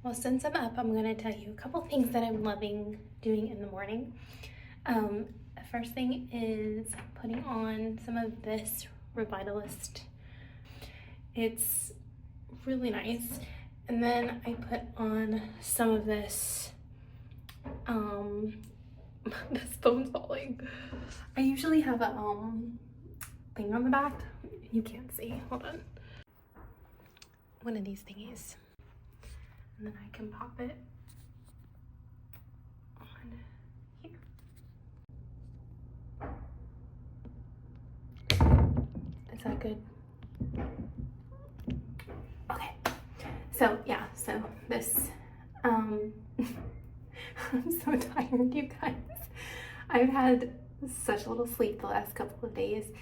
Well, since I'm up, I'm going to tell you a couple things that I'm loving doing in the morning. The first thing is putting on some of this Revitalist. It's really nice. And then I put on some of this, this phone's falling. I usually have a thing on the back. You can't see, hold on. One of these thingies. And then I can pop it on here. Is that good? Okay. So yeah, so this, I'm so tired, you guys. I've had such little sleep the last couple of days,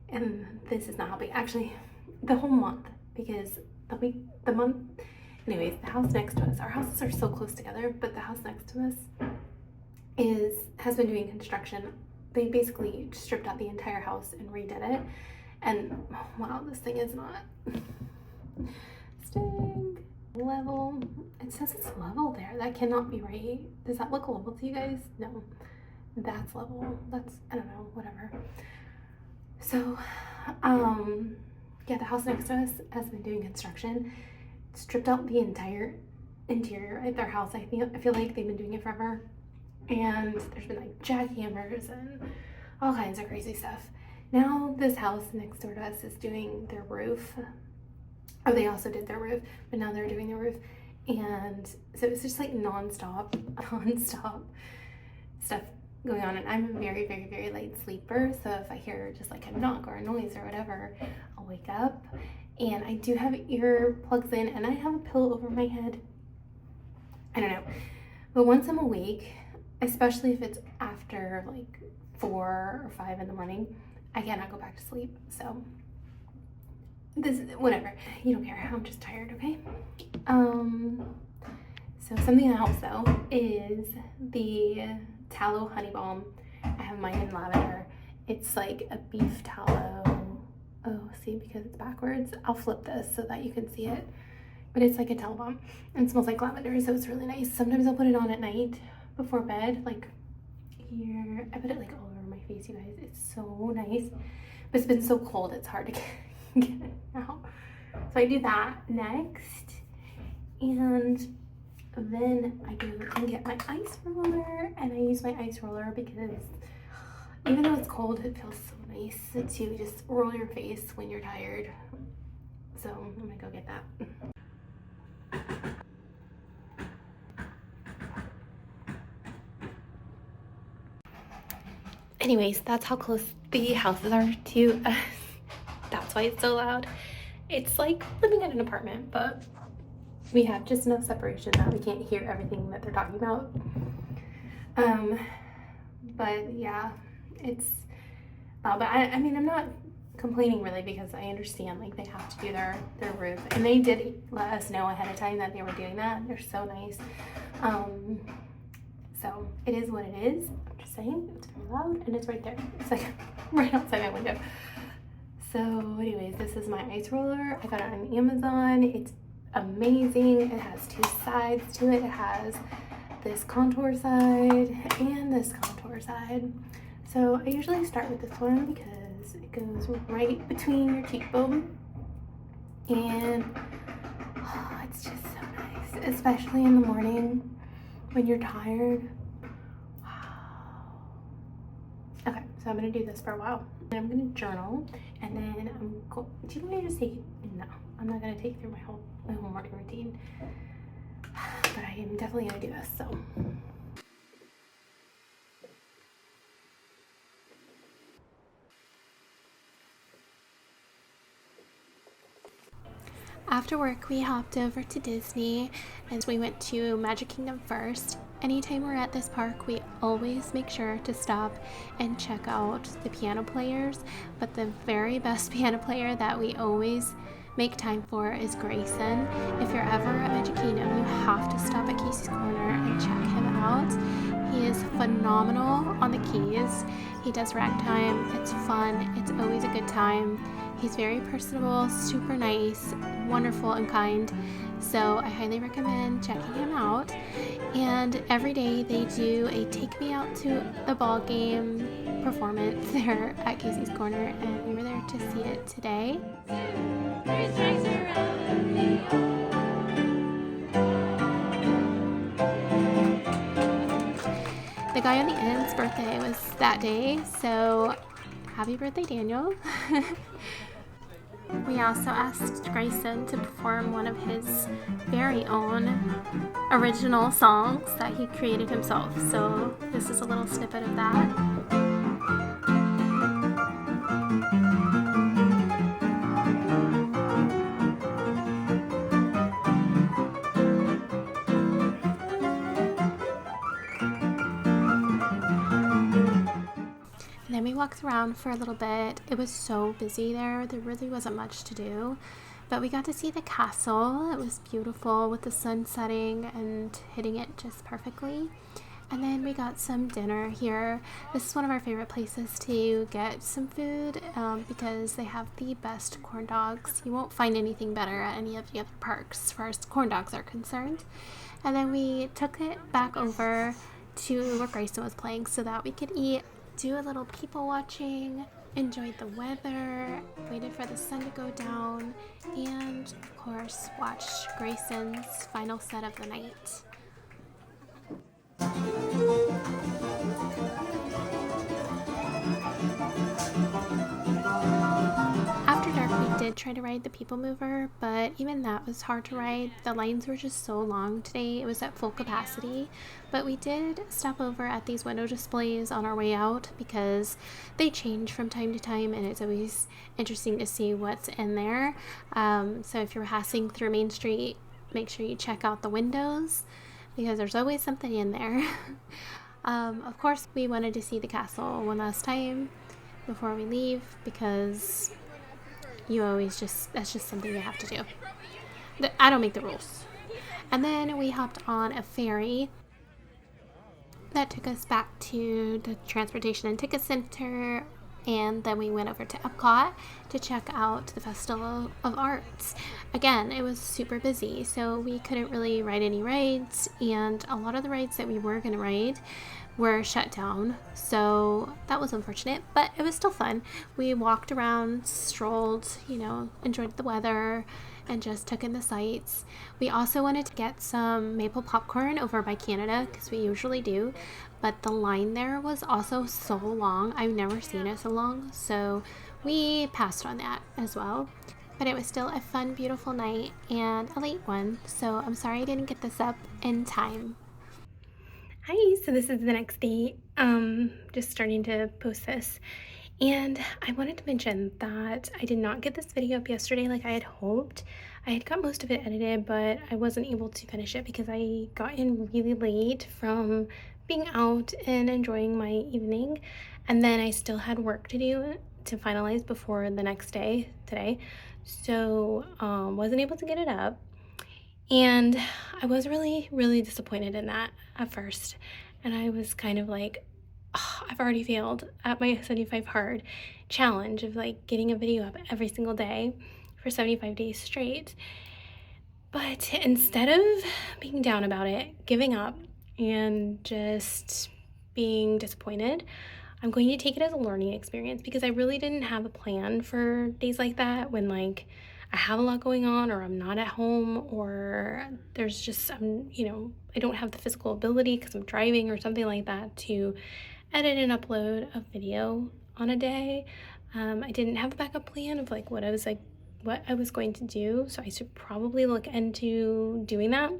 and this is not helping. Actually, the whole month, because the month, anyways, the house next to us, our houses are so close together, but the house next to us has been doing construction. They basically stripped out the entire house and redid it. And wow, this thing is not staying level. It says it's level there. That cannot be right. Does that look level to you guys? No, that's level. That's, I don't know, whatever. So, yeah, the house next to us has been doing construction. Stripped out the entire interior of their house. I feel like they've been doing it forever. And there's been like jackhammers and all kinds of crazy stuff. Now this house next door to us is doing their roof. Oh, they also did their roof, but now they're doing their roof. And so it's just like non-stop stuff going on. And I'm a very, very, very light sleeper. So if I hear just like a knock or a noise or whatever, I'll wake up. And I do have earplugs in, and I have a pillow over my head. I don't know. But once I'm awake, especially if it's after like 4 or 5 in the morning, I cannot go back to sleep. So this is whatever. You don't care. I'm just tired, okay? So something else though is the tallow honey balm. I have mine in lavender. It's like a beef tallow. Oh, see, because it's backwards. I'll flip this so that you can see it. But it's like a tallow balm and it smells like lavender, so it's really nice. Sometimes I'll put it on at night before bed, like here. I put it like all over my face, you guys. It's so nice. But it's been so cold, it's hard to get it out. So I do that next. And then I go and get my ice roller, and I use my ice roller because even though it's cold, it feels so nice to just roll your face when you're tired. So I'm gonna go get that. Anyways, that's how close the houses are to us. That's why it's so loud. It's like living in an apartment, but we have just enough separation that we can't hear everything that they're talking about. But yeah, it's but I mean, I'm not complaining really, because I understand like they have to do their roof, and they did let us know ahead of time that they were doing that. They're so nice. So it is what it is. I'm just saying, it's very loud, and it's right there. It's like right outside my window. So anyways, this is my ice roller. I got it on Amazon. It's amazing. It has 2 sides to it. It has this contour side and this contour side. So I usually start with this one because it goes right between your cheekbone, and oh, it's just so nice, especially in the morning when you're tired. Wow. Okay, so I'm gonna do this for a while. And I'm gonna journal, and then do you want me to just take it? No, I'm not gonna take through my whole morning routine, but I am definitely gonna do this. So after work, we hopped over to Disney, and we went to Magic Kingdom first. Anytime we're at this park, we always make sure to stop and check out the piano players, but the very best piano player that we always make time for is Grayson. If you're ever at Magic Kingdom, you have to stop at Casey's Corner and check him out. He is phenomenal on the keys. He does ragtime. It's fun. It's always a good time. He's very personable, super nice, wonderful and kind. So I highly recommend checking him out. And every day they do a take me out to the ball game performance there at Casey's Corner, and we were there to see it today. The guy on the end's birthday was that day, so happy birthday, Daniel. We also asked Grayson to perform one of his very own original songs that he created himself. So this is a little snippet of that. And then we walked around for a little bit. It was so busy there. There really wasn't much to do. But we got to see the castle. It was beautiful with the sun setting and hitting it just perfectly. And then we got some dinner here. This is one of our favorite places to get some food because they have the best corn dogs. You won't find anything better at any of the other parks as far as corn dogs are concerned. And then we took it back over to where Grayson was playing so that we could eat, do a little people watching, enjoyed the weather, waited for the sun to go down, and of course watched Grayson's final set of the night. After dark, we did try to ride the People Mover, but even that was hard to ride. The lines were just so long today. It was at full capacity, but we did stop over at these window displays on our way out because they change from time to time, and it's always interesting to see what's in there. So if you're passing through Main Street, make sure you check out the windows because there's always something in there. Of course, we wanted to see the castle one last time before we leave because that's just something you have to do. I don't make the rules. And then we hopped on a ferry that took us back to the Transportation and Ticket Center, and then we went over to Epcot to check out the Festival of Arts. Again, it was super busy, so we couldn't really ride any rides, and a lot of the rides that we were going to ride were shut down, so that was unfortunate, but it was still fun. We walked around, strolled, enjoyed the weather, and just took in the sights. We also wanted to get some maple popcorn over by Canada because we usually do, but the line there was also so long. I've never seen it so long, so we passed on that as well. But it was still a fun, beautiful night and a late one, so I'm sorry I didn't get this up in time. Hi, so this is the next day, just starting to post this, and I wanted to mention that I did not get this video up yesterday like I had hoped. I had got most of it edited, but I wasn't able to finish it because I got in really late from being out and enjoying my evening, and then I still had work to do to finalize before the next day, today, so wasn't able to get it up. And I was really, really disappointed in that at first. And I was kind of like, oh, I've already failed at my 75 hard challenge of like getting a video up every single day for 75 days straight. But instead of being down about it, giving up, and just being disappointed, I'm going to take it as a learning experience because I really didn't have a plan for days like that when like I have a lot going on, or I'm not at home, or there's just, I don't have the physical ability because I'm driving or something like that to edit and upload a video on a day. I didn't have a backup plan of like what I was going to do, so I should probably look into doing that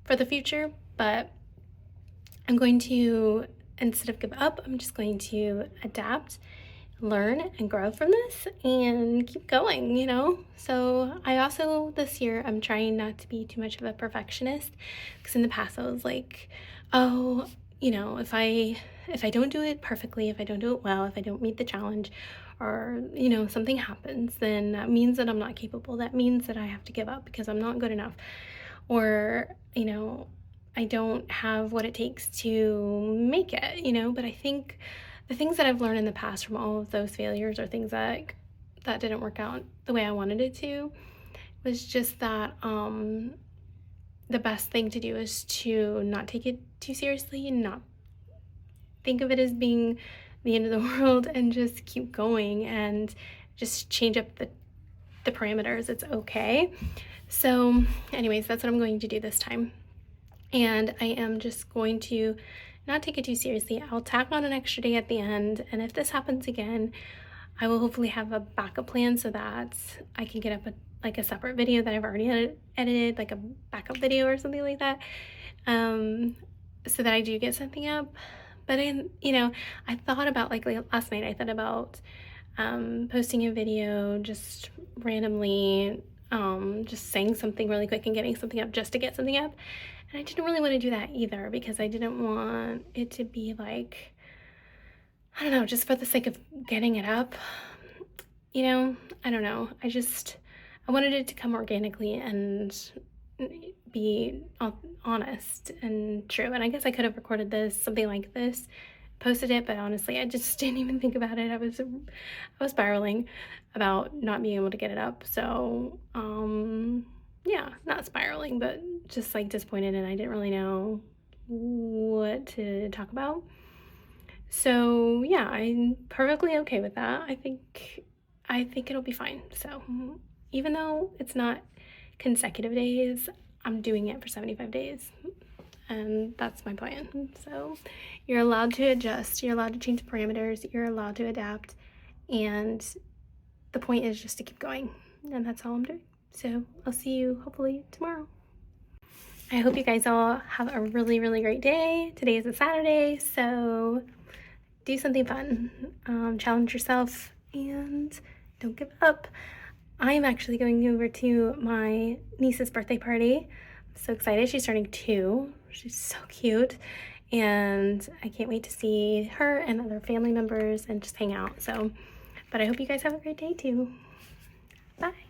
for the future, but I'm going to, instead of give up, I'm just going to adapt, learn and grow from this and keep going, So I also, this year, I'm trying not to be too much of a perfectionist because in the past I was like, oh, if I don't do it perfectly, if I don't do it well, if I don't meet the challenge, or, something happens, then that means that I'm not capable. That means that I have to give up because I'm not good enough. Or, I don't have what it takes to make it, but I think the things that I've learned in the past from all of those failures are things that that didn't work out the way I wanted it to, was just that the best thing to do is to not take it too seriously and not think of it as being the end of the world, and just keep going and just change up the parameters. It's okay. So anyways, that's what I'm going to do this time. And I am just going to not take it too seriously. I'll tack on an extra day at the end, and if this happens again, I will hopefully have a backup plan so that I can get up a separate video that I've already edited, like a backup video or something like that, so that I do get something up. But I thought about, like last night, I thought about posting a video just randomly, just saying something really quick and getting something up just to get something up. And I didn't really want to do that either, because I didn't want it to be like, I don't know, just for the sake of getting it up. I don't know. I wanted it to come organically and be honest and true. And I guess I could have recorded something like this, posted it, but honestly, I just didn't even think about it. I was spiraling about not being able to get it up. So, yeah, not spiraling, but just like disappointed, and I didn't really know what to talk about. So yeah, I'm perfectly okay with that. I think it'll be fine. So even though it's not consecutive days, I'm doing it for 75 days. And that's my plan. So you're allowed to adjust, you're allowed to change the parameters, you're allowed to adapt, and the point is just to keep going. And that's all I'm doing. So I'll see you hopefully tomorrow. I hope you guys all have a really, really great day. Today is a Saturday, so do something fun. Challenge yourself and don't give up. I am actually going over to my niece's birthday party. I'm so excited. She's turning 2. She's so cute, and I can't wait to see her and other family members and just hang out. But I hope you guys have a great day too. Bye.